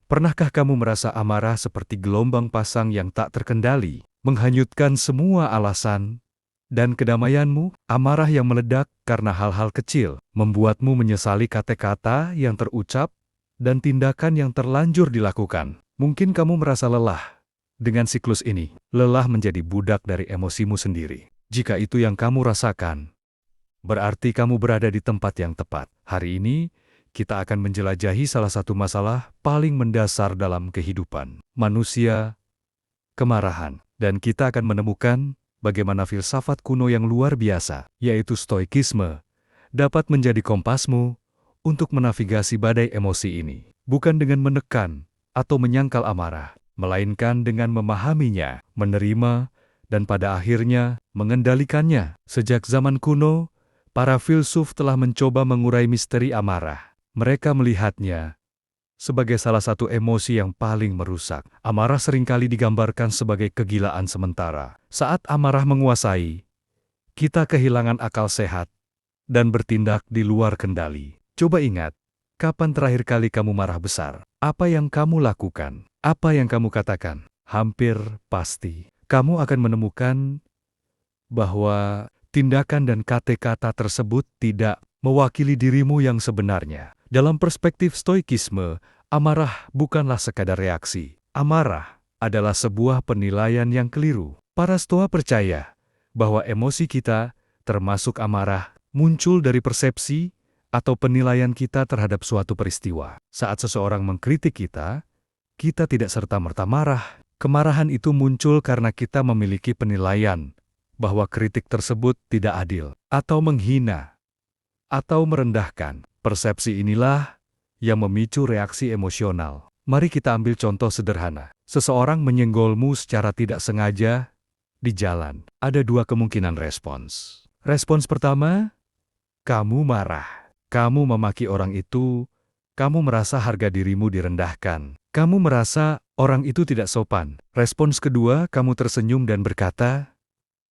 Pernahkah kamu merasa amarah seperti gelombang pasang yang tak terkendali, menghanyutkan semua alasan dan kedamaianmu? Amarah yang meledak karena hal-hal kecil, membuatmu menyesali kata-kata yang terucap dan tindakan yang terlanjur dilakukan. Mungkin kamu merasa lelah dengan siklus ini, lelah menjadi budak dari emosimu sendiri. Jika itu yang kamu rasakan, berarti kamu berada di tempat yang tepat. Hari ini, kita akan menjelajahi salah satu masalah paling mendasar dalam kehidupan manusia, kemarahan. Dan kita akan menemukan bagaimana filsafat kuno yang luar biasa, yaitu stoikisme, dapat menjadi kompasmu untuk menavigasi badai emosi ini. Bukan dengan menekan atau menyangkal amarah, melainkan dengan memahaminya, menerima, dan pada akhirnya mengendalikannya. Sejak zaman kuno, para filsuf telah mencoba mengurai misteri amarah. Mereka melihatnya sebagai salah satu emosi yang paling merusak. Amarah seringkali digambarkan sebagai kegilaan sementara. Saat amarah menguasai, kita kehilangan akal sehat dan bertindak di luar kendali. Coba ingat, kapan terakhir kali kamu marah besar? Apa yang kamu lakukan? Apa yang kamu katakan? Hampir pasti kamu akan menemukan bahwa tindakan dan kata-kata tersebut tidak mewakili dirimu yang sebenarnya. Dalam perspektif stoikisme, amarah bukanlah sekadar reaksi. Amarah adalah sebuah penilaian yang keliru. Para Stoa percaya bahwa emosi kita, termasuk amarah, muncul dari persepsi atau penilaian kita terhadap suatu peristiwa. Saat seseorang mengkritik kita tidak serta-merta marah. Kemarahan itu muncul karena kita memiliki penilaian bahwa kritik tersebut tidak adil, atau menghina, atau merendahkan. Persepsi inilah yang memicu reaksi emosional. Mari kita ambil contoh sederhana. Seseorang menyenggolmu secara tidak sengaja di jalan. Ada dua kemungkinan respons. Respons pertama, kamu marah. Kamu memaki orang itu, kamu merasa harga dirimu direndahkan. Kamu merasa orang itu tidak sopan. Respons kedua, kamu tersenyum dan berkata,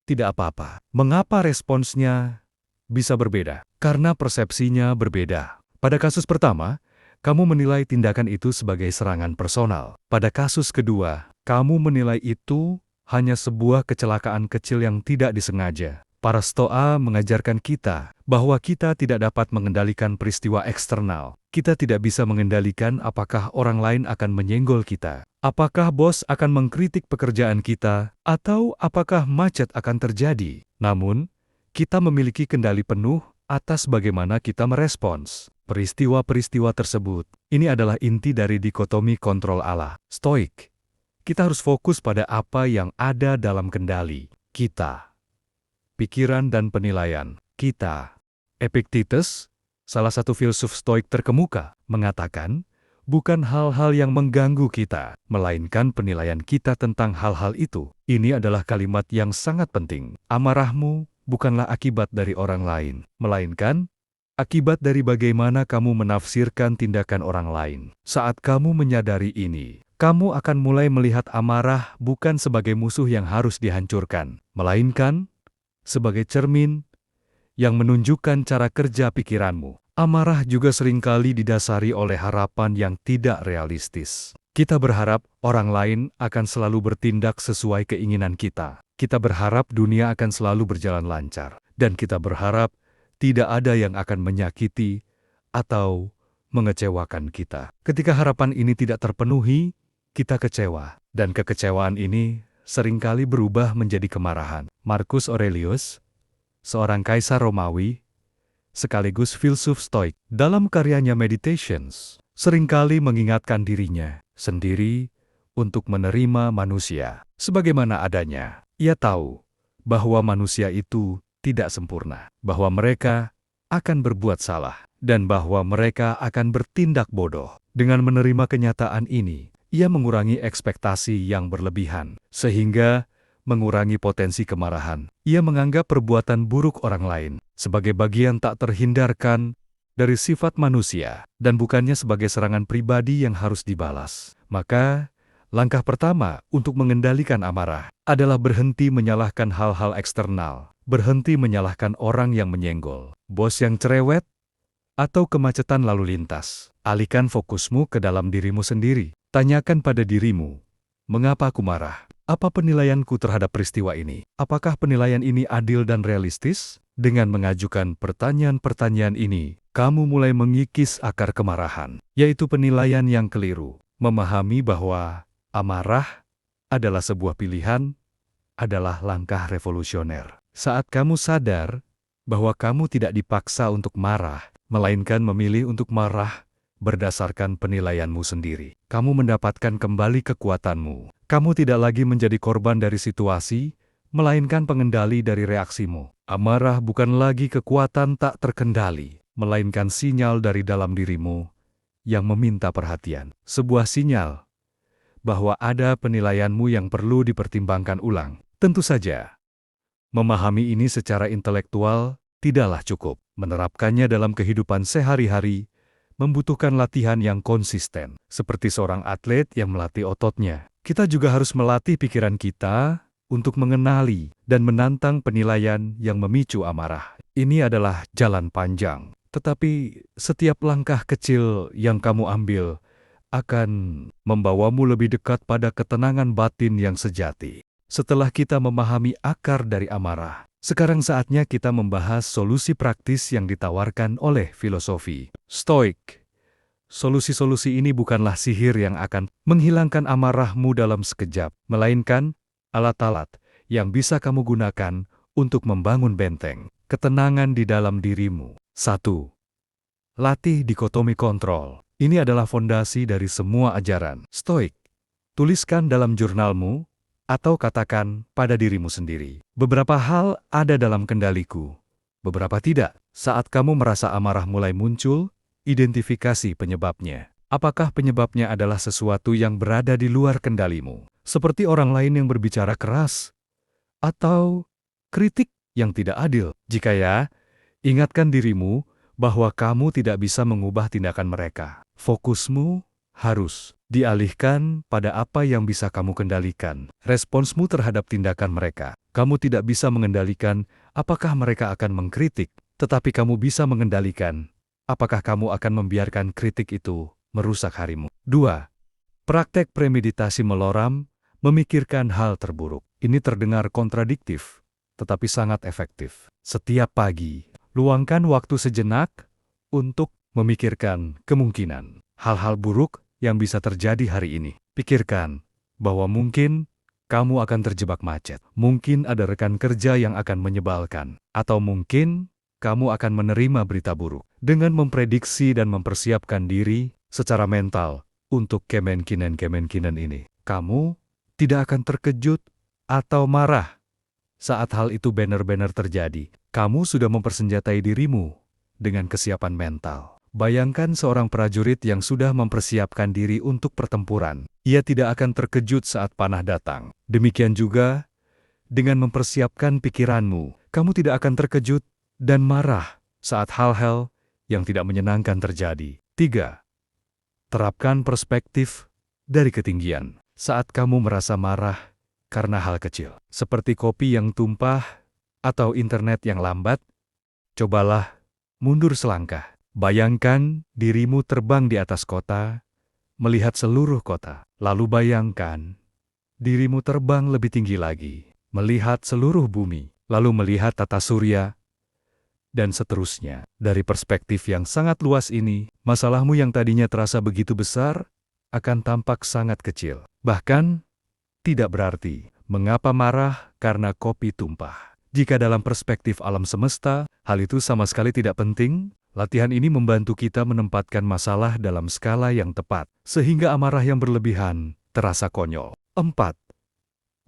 tidak apa-apa. Mengapa responsnya bisa berbeda? Karena persepsinya berbeda. Pada kasus pertama, kamu menilai tindakan itu sebagai serangan personal. Pada kasus kedua, kamu menilai itu hanya sebuah kecelakaan kecil yang tidak disengaja. Para Stoa mengajarkan kita bahwa kita tidak dapat mengendalikan peristiwa eksternal. Kita tidak bisa mengendalikan apakah orang lain akan menyenggol kita, apakah bos akan mengkritik pekerjaan kita, atau apakah macet akan terjadi. Namun, kita memiliki kendali penuh atas bagaimana kita merespons peristiwa-peristiwa tersebut. Ini adalah inti dari dikotomi kontrol Allah. Stoik. Kita harus fokus pada apa yang ada dalam kendali kita. Pikiran dan penilaian kita. Epictetus, salah satu filsuf Stoik terkemuka, mengatakan, bukan hal-hal yang mengganggu kita, melainkan penilaian kita tentang hal-hal itu. Ini adalah kalimat yang sangat penting. Amarahmu bukanlah akibat dari orang lain, melainkan akibat dari bagaimana kamu menafsirkan tindakan orang lain. Saat kamu menyadari ini, kamu akan mulai melihat amarah bukan sebagai musuh yang harus dihancurkan, melainkan sebagai cermin yang menunjukkan cara kerja pikiranmu. Amarah juga seringkali didasari oleh harapan yang tidak realistis. Kita berharap orang lain akan selalu bertindak sesuai keinginan kita. Kita berharap dunia akan selalu berjalan lancar. Dan kita berharap tidak ada yang akan menyakiti atau mengecewakan kita. Ketika harapan ini tidak terpenuhi, kita kecewa. Dan kekecewaan ini seringkali berubah menjadi kemarahan. Marcus Aurelius, seorang kaisar Romawi, sekaligus filsuf Stoik, dalam karyanya Meditations, seringkali mengingatkan dirinya sendiri untuk menerima manusia sebagaimana adanya. Ia tahu bahwa manusia itu tidak sempurna, bahwa mereka akan berbuat salah, dan bahwa mereka akan bertindak bodoh. Dengan menerima kenyataan ini, ia mengurangi ekspektasi yang berlebihan, sehingga mengurangi potensi kemarahan. Ia menganggap perbuatan buruk orang lain sebagai bagian tak terhindarkan dari sifat manusia, dan bukannya sebagai serangan pribadi yang harus dibalas. Maka, langkah pertama untuk mengendalikan amarah adalah berhenti menyalahkan hal-hal eksternal, berhenti menyalahkan orang yang menyenggol, bos yang cerewet, atau kemacetan lalu lintas. Alihkan fokusmu ke dalam dirimu sendiri. Tanyakan pada dirimu, mengapa aku marah? Apa penilaianku terhadap peristiwa ini? Apakah penilaian ini adil dan realistis? Dengan mengajukan pertanyaan-pertanyaan ini, kamu mulai mengikis akar kemarahan, yaitu penilaian yang keliru. Memahami bahwa amarah adalah sebuah pilihan, adalah langkah revolusioner. Saat kamu sadar bahwa kamu tidak dipaksa untuk marah, melainkan memilih untuk marah berdasarkan penilaianmu sendiri, kamu mendapatkan kembali kekuatanmu. Kamu tidak lagi menjadi korban dari situasi, melainkan pengendali dari reaksimu. Amarah bukan lagi kekuatan tak terkendali, melainkan sinyal dari dalam dirimu yang meminta perhatian. Sebuah sinyal bahwa ada penilaianmu yang perlu dipertimbangkan ulang. Tentu saja, memahami ini secara intelektual tidaklah cukup. Menerapkannya dalam kehidupan sehari-hari membutuhkan latihan yang konsisten. Seperti seorang atlet yang melatih ototnya, kita juga harus melatih pikiran kita untuk mengenali dan menantang penilaian yang memicu amarah. Ini adalah jalan panjang, tetapi setiap langkah kecil yang kamu ambil akan membawamu lebih dekat pada ketenangan batin yang sejati. Setelah kita memahami akar dari amarah, sekarang saatnya kita membahas solusi praktis yang ditawarkan oleh filosofi Stoik. Solusi-solusi ini bukanlah sihir yang akan menghilangkan amarahmu dalam sekejap, melainkan alat-alat yang bisa kamu gunakan untuk membangun benteng ketenangan di dalam dirimu. 1. Latih dikotomi kontrol. Ini adalah fondasi dari semua ajaran Stoik. Tuliskan dalam jurnalmu atau katakan pada dirimu sendiri, beberapa hal ada dalam kendaliku, beberapa tidak. Saat kamu merasa amarah mulai muncul, identifikasi penyebabnya. Apakah penyebabnya adalah sesuatu yang berada di luar kendalimu, seperti orang lain yang berbicara keras, atau kritik yang tidak adil? Jika ya, ingatkan dirimu bahwa kamu tidak bisa mengubah tindakan mereka. Fokusmu harus dialihkan pada apa yang bisa kamu kendalikan. Responsmu terhadap tindakan mereka. Kamu tidak bisa mengendalikan apakah mereka akan mengkritik, tetapi kamu bisa mengendalikan apakah kamu akan membiarkan kritik itu merusak harimu. 2. Praktek premeditasi meloram, memikirkan hal terburuk. Ini terdengar kontradiktif, tetapi sangat efektif. Setiap pagi, luangkan waktu sejenak untuk memikirkan kemungkinan hal-hal buruk yang bisa terjadi hari ini. Pikirkan bahwa mungkin kamu akan terjebak macet, mungkin ada rekan kerja yang akan menyebalkan, atau mungkin kamu akan menerima berita buruk. Dengan memprediksi dan mempersiapkan diri secara mental untuk kemungkinan-kemungkinan ini, kamu tidak akan terkejut atau marah saat hal itu benar-benar terjadi. Kamu sudah mempersenjatai dirimu dengan kesiapan mental. Bayangkan seorang prajurit yang sudah mempersiapkan diri untuk pertempuran. Ia tidak akan terkejut saat panah datang. Demikian juga dengan mempersiapkan pikiranmu, kamu tidak akan terkejut dan marah saat hal-hal yang tidak menyenangkan terjadi. 3. Terapkan perspektif dari ketinggian. Saat kamu merasa marah karena hal kecil, seperti kopi yang tumpah atau internet yang lambat, cobalah mundur selangkah. Bayangkan dirimu terbang di atas kota, melihat seluruh kota. Lalu bayangkan dirimu terbang lebih tinggi lagi, melihat seluruh bumi, lalu melihat tata surya, dan seterusnya. Dari perspektif yang sangat luas ini, masalahmu yang tadinya terasa begitu besar akan tampak sangat kecil. Bahkan, tidak berarti. Mengapa marah karena kopi tumpah? Jika dalam perspektif alam semesta, hal itu sama sekali tidak penting, latihan ini membantu kita menempatkan masalah dalam skala yang tepat, sehingga amarah yang berlebihan terasa konyol. 4.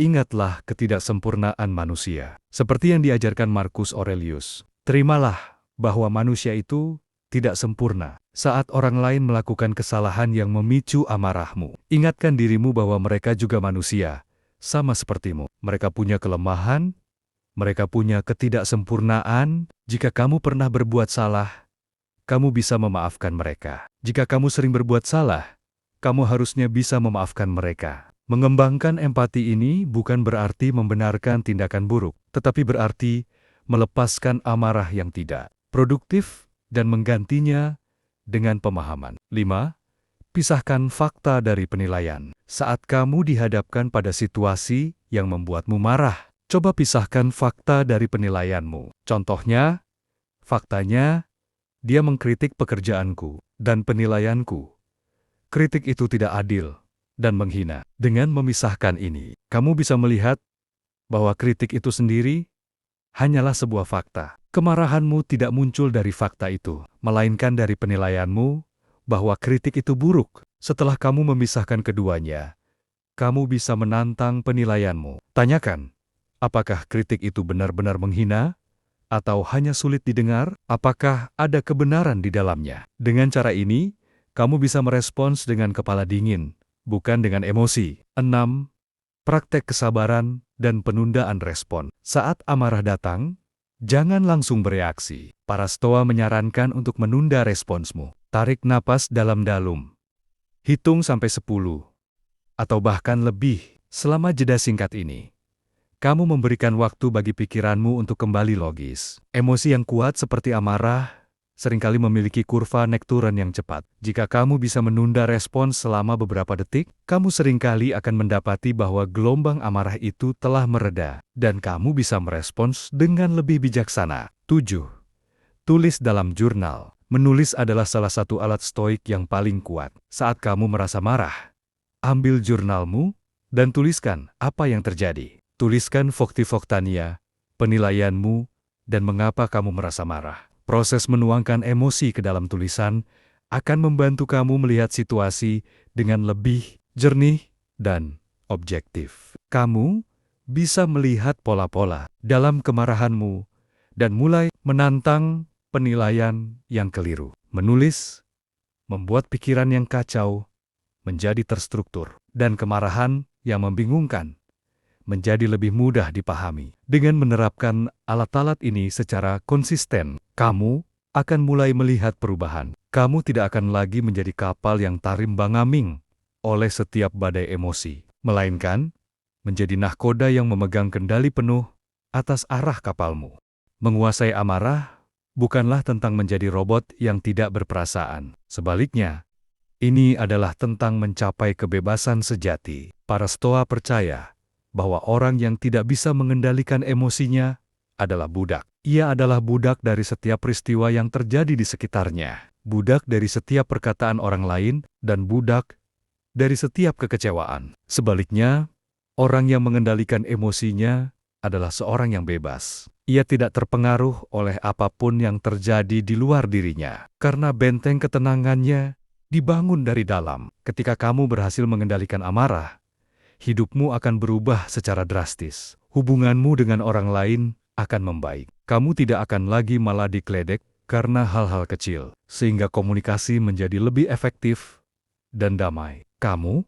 Ingatlah ketidaksempurnaan manusia. Seperti yang diajarkan Marcus Aurelius, terimalah bahwa manusia itu tidak sempurna. Saat orang lain melakukan kesalahan yang memicu amarahmu, ingatkan dirimu bahwa mereka juga manusia, sama sepertimu. Mereka punya kelemahan, mereka punya ketidaksempurnaan. Jika kamu pernah berbuat salah, kamu bisa memaafkan mereka. Jika kamu sering berbuat salah, kamu harusnya bisa memaafkan mereka. Mengembangkan empati ini bukan berarti membenarkan tindakan buruk, tetapi berarti melepaskan amarah yang tidak produktif dan menggantinya dengan pemahaman. 5. Pisahkan fakta dari penilaian. Saat kamu dihadapkan pada situasi yang membuatmu marah, coba pisahkan fakta dari penilaianmu. Contohnya, faktanya, dia mengkritik pekerjaanku dan penilaianku. Kritik itu tidak adil dan menghina. Dengan memisahkan ini, kamu bisa melihat bahwa kritik itu sendiri hanyalah sebuah fakta. Kemarahanmu tidak muncul dari fakta itu, melainkan dari penilaianmu bahwa kritik itu buruk. Setelah kamu memisahkan keduanya, kamu bisa menantang penilaianmu. Tanyakan, apakah kritik itu benar-benar menghina? Atau hanya sulit didengar? Apakah ada kebenaran di dalamnya? Dengan cara ini, kamu bisa merespons dengan kepala dingin, bukan dengan emosi. 6. Praktek kesabaran dan penundaan respon. Saat amarah datang, jangan langsung bereaksi. Para Stoa menyarankan untuk menunda responsmu. Tarik napas dalam-dalam. Hitung sampai 10. Atau bahkan lebih. Selama jeda singkat ini, kamu memberikan waktu bagi pikiranmu untuk kembali logis. Emosi yang kuat seperti amarah seringkali memiliki kurva naik turun yang cepat. Jika kamu bisa menunda respons selama beberapa detik, kamu seringkali akan mendapati bahwa gelombang amarah itu telah mereda, dan kamu bisa merespons dengan lebih bijaksana. 7. Tulis dalam jurnal. Menulis adalah salah satu alat stoik yang paling kuat. Saat kamu merasa marah, ambil jurnalmu dan tuliskan apa yang terjadi. Tuliskan fakta-faktanya, penilaianmu, dan mengapa kamu merasa marah. Proses menuangkan emosi ke dalam tulisan akan membantu kamu melihat situasi dengan lebih jernih dan objektif. Kamu bisa melihat pola-pola dalam kemarahanmu dan mulai menantang penilaian yang keliru. Menulis membuat pikiran yang kacau menjadi terstruktur, dan kemarahan yang membingungkan menjadi lebih mudah dipahami. Dengan menerapkan alat-alat ini secara konsisten, kamu akan mulai melihat perubahan. Kamu tidak akan lagi menjadi kapal yang tarim-bangambing oleh setiap badai emosi, melainkan menjadi nahkoda yang memegang kendali penuh atas arah kapalmu. Menguasai amarah bukanlah tentang menjadi robot yang tidak berperasaan. Sebaliknya, ini adalah tentang mencapai kebebasan sejati. Para Stoa percaya bahwa orang yang tidak bisa mengendalikan emosinya adalah budak. Ia adalah budak dari setiap peristiwa yang terjadi di sekitarnya, budak dari setiap perkataan orang lain, dan budak dari setiap kekecewaan. Sebaliknya, orang yang mengendalikan emosinya adalah seorang yang bebas. Ia tidak terpengaruh oleh apapun yang terjadi di luar dirinya, karena benteng ketenangannya dibangun dari dalam. Ketika kamu berhasil mengendalikan amarah, hidupmu akan berubah secara drastis. Hubunganmu dengan orang lain akan membaik. Kamu tidak akan lagi malah dikledek karena hal-hal kecil, sehingga komunikasi menjadi lebih efektif dan damai. Kamu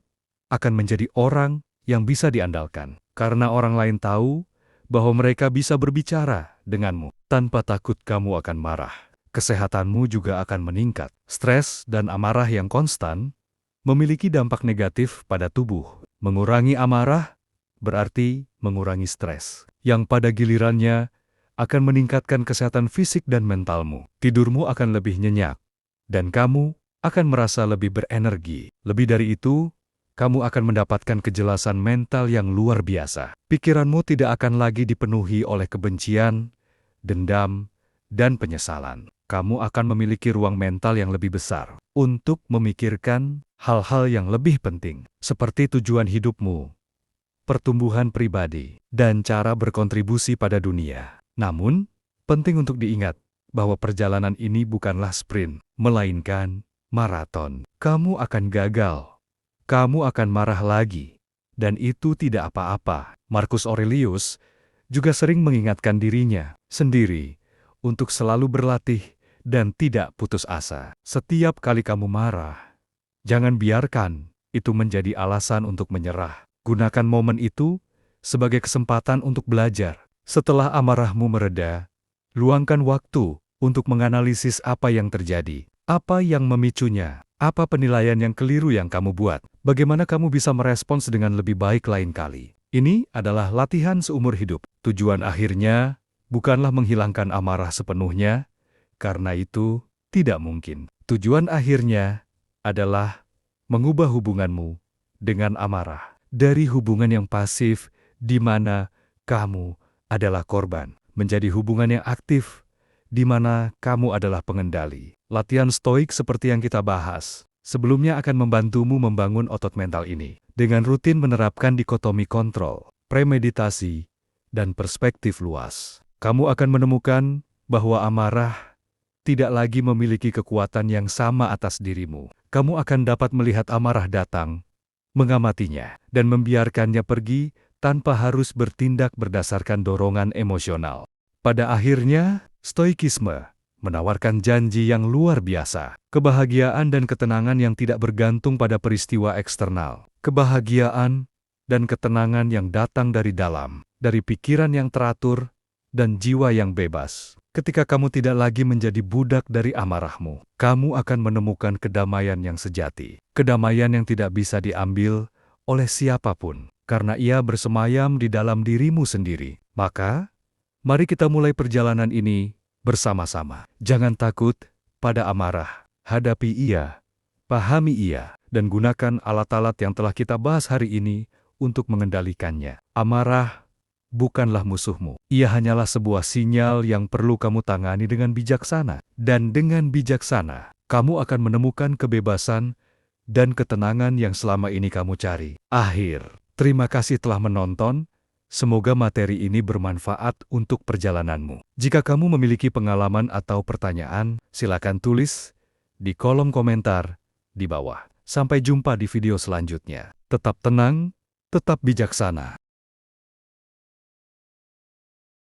akan menjadi orang yang bisa diandalkan, karena orang lain tahu bahwa mereka bisa berbicara denganmu. Tanpa takut kamu akan marah. Kesehatanmu juga akan meningkat. Stres dan amarah yang konstan memiliki dampak negatif pada tubuh. Mengurangi amarah berarti mengurangi stres, yang pada gilirannya akan meningkatkan kesehatan fisik dan mentalmu. Tidurmu akan lebih nyenyak, dan kamu akan merasa lebih berenergi. Lebih dari itu, kamu akan mendapatkan kejelasan mental yang luar biasa. Pikiranmu tidak akan lagi dipenuhi oleh kebencian, dendam, dan penyesalan. Kamu akan memiliki ruang mental yang lebih besar untuk memikirkan hal-hal yang lebih penting, seperti tujuan hidupmu, pertumbuhan pribadi, dan cara berkontribusi pada dunia. Namun, penting untuk diingat bahwa perjalanan ini bukanlah sprint, melainkan maraton. Kamu akan gagal. Kamu akan marah lagi, dan itu tidak apa-apa. Marcus Aurelius juga sering mengingatkan dirinya sendiri untuk selalu berlatih dan tidak putus asa. Setiap kali kamu marah, jangan biarkan itu menjadi alasan untuk menyerah. Gunakan momen itu sebagai kesempatan untuk belajar. Setelah amarahmu mereda, luangkan waktu untuk menganalisis apa yang terjadi, apa yang memicunya. Apa penilaian yang keliru yang kamu buat? Bagaimana kamu bisa merespons dengan lebih baik lain kali? Ini adalah latihan seumur hidup. Tujuan akhirnya bukanlah menghilangkan amarah sepenuhnya, karena itu tidak mungkin. Tujuan akhirnya adalah mengubah hubunganmu dengan amarah dari hubungan yang pasif di mana kamu adalah korban, menjadi hubungan yang aktif di mana kamu adalah pengendali. Latihan stoik seperti yang kita bahas sebelumnya akan membantumu membangun otot mental ini. Dengan rutin menerapkan dikotomi kontrol, premeditasi, dan perspektif luas, kamu akan menemukan bahwa amarah tidak lagi memiliki kekuatan yang sama atas dirimu. Kamu akan dapat melihat amarah datang, mengamatinya, dan membiarkannya pergi tanpa harus bertindak berdasarkan dorongan emosional. Pada akhirnya, stoikisme menawarkan janji yang luar biasa, kebahagiaan dan ketenangan yang tidak bergantung pada peristiwa eksternal, kebahagiaan dan ketenangan yang datang dari dalam, dari pikiran yang teratur dan jiwa yang bebas. Ketika kamu tidak lagi menjadi budak dari amarahmu, kamu akan menemukan kedamaian yang sejati, kedamaian yang tidak bisa diambil oleh siapapun, karena ia bersemayam di dalam dirimu sendiri. Maka, mari kita mulai perjalanan ini bersama-sama. Jangan takut pada amarah, hadapi ia, pahami ia, dan gunakan alat-alat yang telah kita bahas hari ini untuk mengendalikannya. Amarah bukanlah musuhmu. Ia hanyalah sebuah sinyal yang perlu kamu tangani dengan bijaksana. Dan dengan bijaksana, kamu akan menemukan kebebasan dan ketenangan yang selama ini kamu cari. Terima kasih telah menonton. Semoga materi ini bermanfaat untuk perjalananmu. Jika kamu memiliki pengalaman atau pertanyaan, silakan tulis di kolom komentar di bawah. Sampai jumpa di video selanjutnya. Tetap tenang, tetap bijaksana.